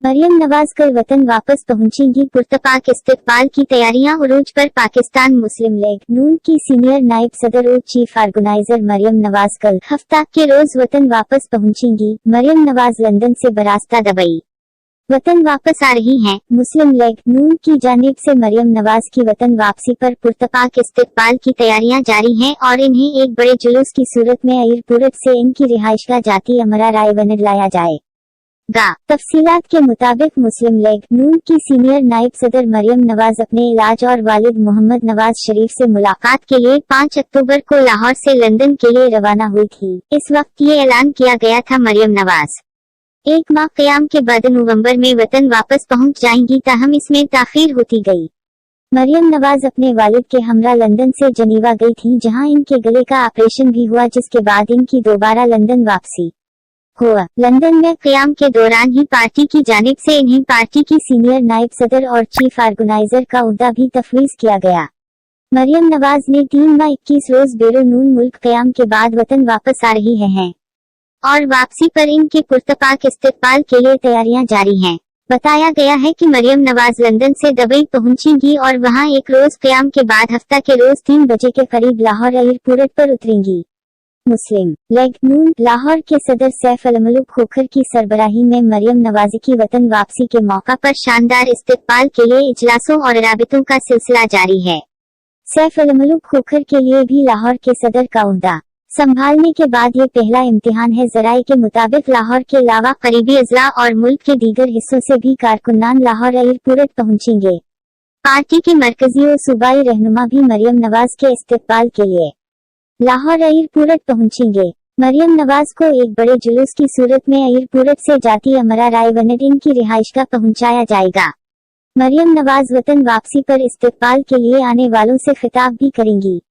मरियम नवाज कल वतन वापस पहुंचेंगी। पुरतपाक इस्तिकबाल की तैयारियां उरूज पर। पाकिस्तान मुस्लिम लीग नून की सीनियर नायब सदर और चीफ ऑर्गेनाइजर मरियम नवाज कल हफ्ता के रोज वतन वापस पहुंचेंगी। मरियम नवाज लंदन से बरास्ता दुबई वतन वापस आ रही हैं। मुस्लिम लीग नून की जानिब से मरियम नवाज की वतन वापसी पर पुरतपाक इस्तिकबाल की तैयारियां जारी हैं और इन्हें एक बड़े जुलूस की सूरत में एयरपोर्ट से इनकी रिहाइशगाह जाती अमरा रायवनड लाया जाएगा। तफसीलात के मुताबिक मुस्लिम लीग नून की सीनियर नायब सदर मरियम नवाज अपने इलाज और वालिद मोहम्मद नवाज शरीफ से मुलाकात के लिए 5 अक्टूबर को लाहौर से लंदन के लिए रवाना हुई थी। इस वक्त ये ऐलान किया गया था मरियम नवाज 1 माह क़याम के बाद नवंबर में वतन वापस पहुंच जाएंगी, ताहम इसमें ताखीर होती गई। मरियम नवाज अपने वालिद के हमरा लंदन से जनीवा गई थी, जहां इनके गले का ऑपरेशन भी हुआ, जिसके बाद इनकी दोबारा लंदन वापसी हुआ। लंदन में क़याम के दौरान ही पार्टी की जानिब से इन्हें पार्टी की सीनियर नायब सदर और चीफ ऑर्गेनाइजर का ओहदा भी तफवीज़ किया गया। मरियम नवाज ने 3 माह 21 रोज बैरून मुल्क क़याम के बाद वतन वापस आ रही हैं और वापसी पर इनके पुरतपाक इस्तिकबाल के लिए तैयारियां जारी हैं। बताया गया है कि मरियम नवाज लंदन से दुबई पहुंचेंगी और वहां एक रोज क़याम के बाद हफ्ता के रोज 3 बजे के करीब लाहौर एयरपोर्ट पर उतरेंगी। मुस्लिम लीग नून लाहौर के सदर सैफ अलमलुक खोखर की सरबराही में मरियम नवाज की वतन वापसी के मौका पर शानदार इस्तिकबाल के लिए इजलासों और राबितों का सिलसिला जारी है। सैफ अलमलुक खोखर के लिए भी लाहौर के सदर का ओहदा संभालने के बाद ये पहला इम्तिहान है। जराये के मुताबिक लाहौर के अलावा करीबी अजला और मुल्क के दीगर हिस्सों से भी कारकुनान लाहौर एयरपोर्ट पहुंचेंगे। पार्टी के मरकजी और सूबाई रहनुमा भी मरियम नवाज के इस्तिकबाल के लिए लाहौर एयरपोर्ट पहुंचेंगे। मरियम नवाज को एक बड़े जुलूस की सूरत में एयरपोर्ट से जाती अमरा रायवनड इनकी रिहाइशगाह पहुंचाया जाएगा। मरियम नवाज वतन वापसी पर इस्तिकबाल के लिए आने वालों से खिताब भी करेंगी।